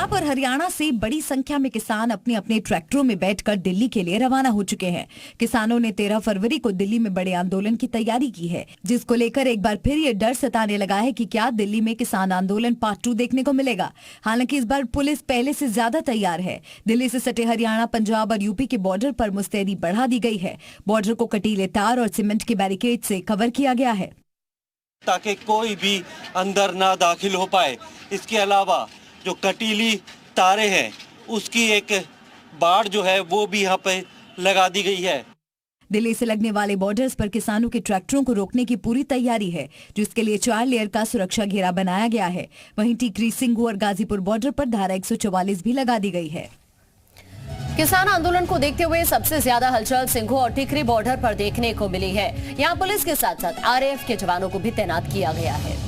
पंजाब और हरियाणा से बड़ी संख्या में किसान अपने अपने ट्रैक्टरों में बैठकर दिल्ली के लिए रवाना हो चुके हैं। किसानों ने 13 फरवरी को दिल्ली में बड़े आंदोलन की तैयारी की है, जिसको लेकर एक बार फिर ये डर सताने लगा है कि क्या दिल्ली में किसान आंदोलन पार्ट 2 देखने को मिलेगा। हालांकि इस बार पुलिस पहले से ज्यादा तैयार है। दिल्ली से सटे हरियाणा, पंजाब और यूपी के बॉर्डर पर मुस्तैदी बढ़ा दी गई है। बॉर्डर को कटीले तार और सीमेंट के बैरिकेड से कवर किया गया है ताकि कोई भी अंदर ना दाखिल हो पाए। इसके अलावा जो कटीली तारे हैं उसकी एक बाड़ जो है वो भी यहाँ पे लगा दी गई है। दिल्ली से लगने वाले बॉर्डर्स पर किसानों के ट्रैक्टरों को रोकने की पूरी तैयारी है, जिसके लिए 4 लेयर का सुरक्षा घेरा बनाया गया है। वहीं टीकरी, सिंघू और गाजीपुर बॉर्डर पर धारा 144 भी लगा दी गई है। किसान आंदोलन को देखते हुए सबसे ज्यादा हलचल सिंघू और टिकरी बॉर्डर पर देखने को मिली है। यहां पुलिस के साथ साथ आरएएफ के जवानों को भी तैनात किया गया है।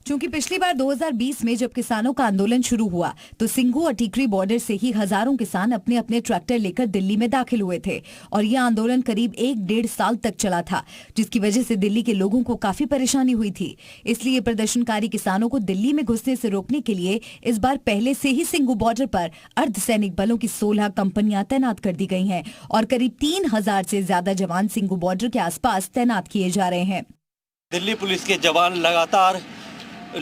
चूंकि पिछली बार 2020 में जब किसानों का आंदोलन शुरू हुआ तो सिंघू और टीकरी बॉर्डर से ही हजारों किसान अपने अपने ट्रैक्टर लेकर दिल्ली में दाखिल हुए थे और यह आंदोलन करीब 1-1.5 साल तक चला था, जिसकी वजह से दिल्ली के लोगों को काफी परेशानी हुई थी। इसलिए प्रदर्शनकारी किसानों को दिल्ली में घुसने से रोकने के लिए इस बार पहले से ही सिंघू बॉर्डर पर अर्धसैनिक बलों की 16 कंपनियां तैनात कर दी गई हैं और करीब 3000 से ज्यादा जवान सिंघू बॉर्डर के आसपास तैनात किए जा रहे हैं। दिल्ली पुलिस के जवान लगातार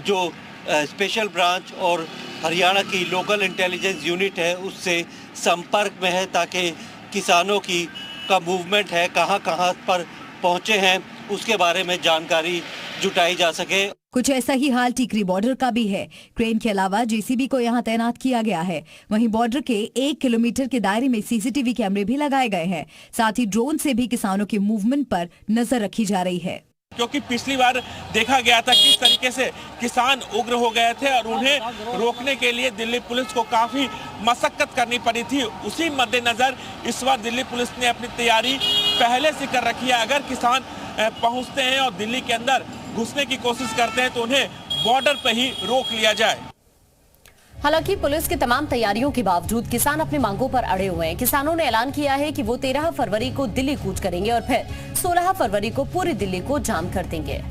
जो स्पेशल ब्रांच और हरियाणा की लोकल इंटेलिजेंस यूनिट है उससे संपर्क में है, ताकि किसानों की का मूवमेंट है कहां पर पहुंचे हैं उसके बारे में जानकारी जुटाई जा सके। कुछ ऐसा ही हाल टीकरी बॉर्डर का भी है। क्रेन के अलावा जेसीबी को यहां तैनात किया गया है। वहीं बॉर्डर के 1 किलोमीटर के दायरे में सीसीटीवी कैमरे भी लगाए गए हैं। साथ ही ड्रोन से भी किसानों के मूवमेंट पर नजर रखी जा रही है, क्योंकि पिछली बार देखा गया था किस तरीके से किसान उग्र हो गए थे और उन्हें रोकने के लिए दिल्ली पुलिस को काफी मशक्कत करनी पड़ी थी। उसी मद्देनजर इस बार दिल्ली पुलिस ने अपनी तैयारी पहले से कर रखी है। अगर किसान पहुंचते हैं और दिल्ली के अंदर घुसने की कोशिश करते हैं तो उन्हें बॉर्डर पर ही रोक लिया जाए। हालांकि पुलिस की तमाम तैयारियों के बावजूद किसान अपनी मांगों पर अड़े हुए हैं। किसानों ने ऐलान किया है कि वो 13 फरवरी को दिल्ली कूच करेंगे और फिर 16 फरवरी को पूरी दिल्ली को जाम कर देंगे।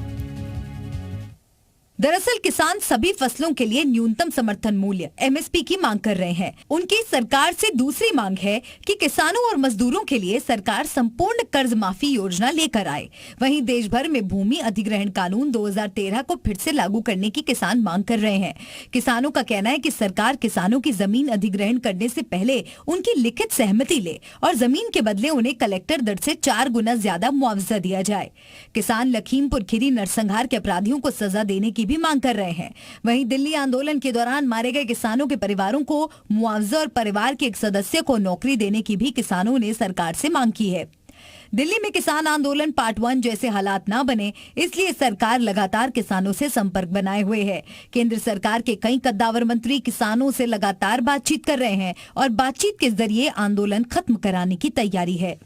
दरअसल किसान सभी फसलों के लिए न्यूनतम समर्थन मूल्य एमएसपी की मांग कर रहे हैं। उनकी सरकार से दूसरी मांग है कि किसानों और मजदूरों के लिए सरकार संपूर्ण कर्ज माफी योजना लेकर आए। वहीं देश भर में भूमि अधिग्रहण कानून 2013 को फिर से लागू करने की किसान मांग कर रहे हैं। किसानों का कहना है कि सरकार किसानों की जमीन अधिग्रहण करने से पहले उनकी लिखित सहमति ले और जमीन के बदले उन्हें कलेक्टर दर से 4 गुना ज्यादा मुआवजा दिया जाए। किसान लखीमपुर खीरी नरसंहार के अपराधियों को सजा देने की भी मांग कर रहे हैं। वहीं दिल्ली आंदोलन के दौरान मारे गए किसानों के परिवारों को मुआवजा और परिवार के एक सदस्य को नौकरी देने की भी किसानों ने सरकार से मांग की है। दिल्ली में किसान आंदोलन पार्ट 1 जैसे हालात ना बने, इसलिए सरकार लगातार किसानों से संपर्क बनाए हुए है। केंद्र सरकार के कई कद्दावर मंत्री किसानों से लगातार बातचीत कर रहे हैं और बातचीत के जरिए आंदोलन खत्म कराने की तैयारी है।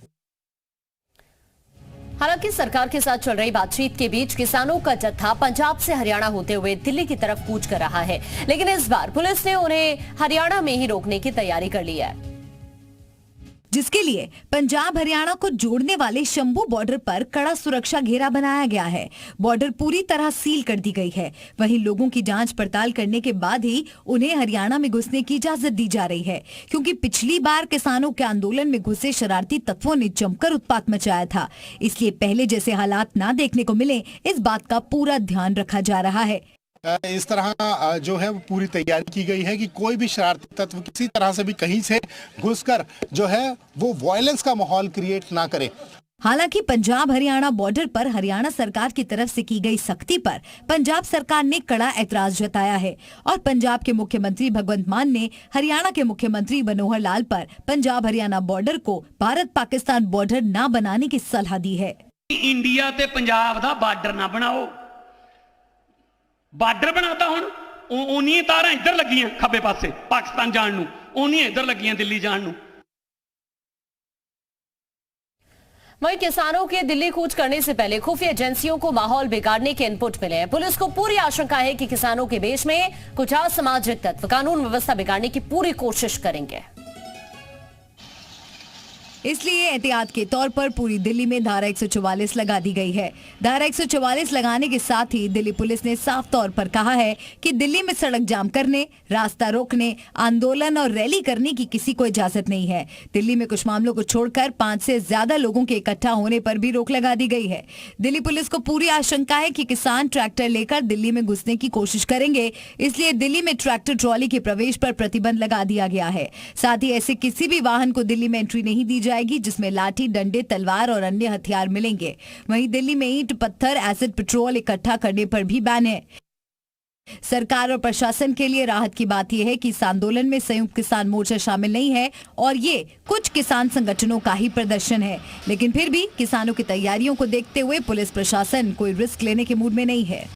हालांकि सरकार के साथ चल रही बातचीत के बीच किसानों का जत्था पंजाब से हरियाणा होते हुए दिल्ली की तरफ कूच कर रहा है, लेकिन इस बार पुलिस ने उन्हें हरियाणा में ही रोकने की तैयारी कर ली है, जिसके लिए पंजाब हरियाणा को जोड़ने वाले शंभू बॉर्डर पर कड़ा सुरक्षा घेरा बनाया गया है। बॉर्डर पूरी तरह सील कर दी गई है। वहीं लोगों की जांच पड़ताल करने के बाद ही उन्हें हरियाणा में घुसने की इजाजत दी जा रही है, क्योंकि पिछली बार किसानों के आंदोलन में घुसे शरारती तत्वों ने जमकर उत्पात मचाया था। इसलिए पहले जैसे हालात ना देखने को मिले, इस बात का पूरा ध्यान रखा जा रहा है। इस तरह जो है वो पूरी तैयारी की गई है कि कोई भी शरारती तत्व किसी तरह से भी कहीं से घुसकर जो है वो वायलेंस का माहौल क्रिएट ना करे। हालांकि पंजाब हरियाणा बॉर्डर पर हरियाणा सरकार की तरफ से की गई सख्ती पर पंजाब सरकार ने कड़ा ऐतराज जताया है और पंजाब के मुख्यमंत्री भगवंत मान ने हरियाणा के मुख्यमंत्री मनोहर लाल पर पंजाब हरियाणा बॉर्डर को भारत पाकिस्तान बॉर्डर न बनाने की सलाह दी है। इंडिया ते पंजाब दा बॉर्डर ना बनाओ, बार्डर बनाता हुण उन्हीं तारा इधर लगियां खब्बे पासे पाकिस्तान जाण नूं, उन्हीं इधर लगियां दिल्ली जाण नूं। वहीं किसानों के दिल्ली कूच करने से पहले खुफिया एजेंसियों को माहौल बिगाड़ने के इनपुट मिले हैं। पुलिस को पूरी आशंका है कि किसानों के बेच में कुछ असामाजिक तत्व कानून व्यवस्था बिगाड़ने की पूरी कोशिश करेंगे। इसलिए एहतियात के तौर पर पूरी दिल्ली में धारा 144 लगा दी गई है। धारा 144 लगाने के साथ ही दिल्ली पुलिस ने साफ तौर पर कहा है कि दिल्ली में सड़क जाम करने, रास्ता रोकने, आंदोलन और रैली करने की किसी को इजाजत नहीं है। दिल्ली में कुछ मामलों को छोड़कर 5 से ज्यादा लोगों के इकट्ठा होने पर भी रोक लगा दी गई है। दिल्ली पुलिस को पूरी आशंका है कि किसान ट्रैक्टर लेकर दिल्ली में घुसने की कोशिश करेंगे, इसलिए दिल्ली में ट्रैक्टर ट्रॉली के प्रवेश पर प्रतिबंध लगा दिया गया है। साथ ही ऐसे किसी भी वाहन को दिल्ली में एंट्री नहीं दी जाएगी जिसमें लाठी, डंडे, तलवार और अन्य हथियार मिलेंगे। वहीं दिल्ली में ईंट, पत्थर, एसिड, पेट्रोल इकट्ठा करने पर भी बैन है। सरकार और प्रशासन के लिए राहत की बात यह है कि इस आंदोलन में संयुक्त किसान मोर्चा शामिल नहीं है और ये कुछ किसान संगठनों का ही प्रदर्शन है। लेकिन फिर भी किसानों की तैयारियों को देखते हुए पुलिस प्रशासन कोई रिस्क लेने के मूड में नहीं है।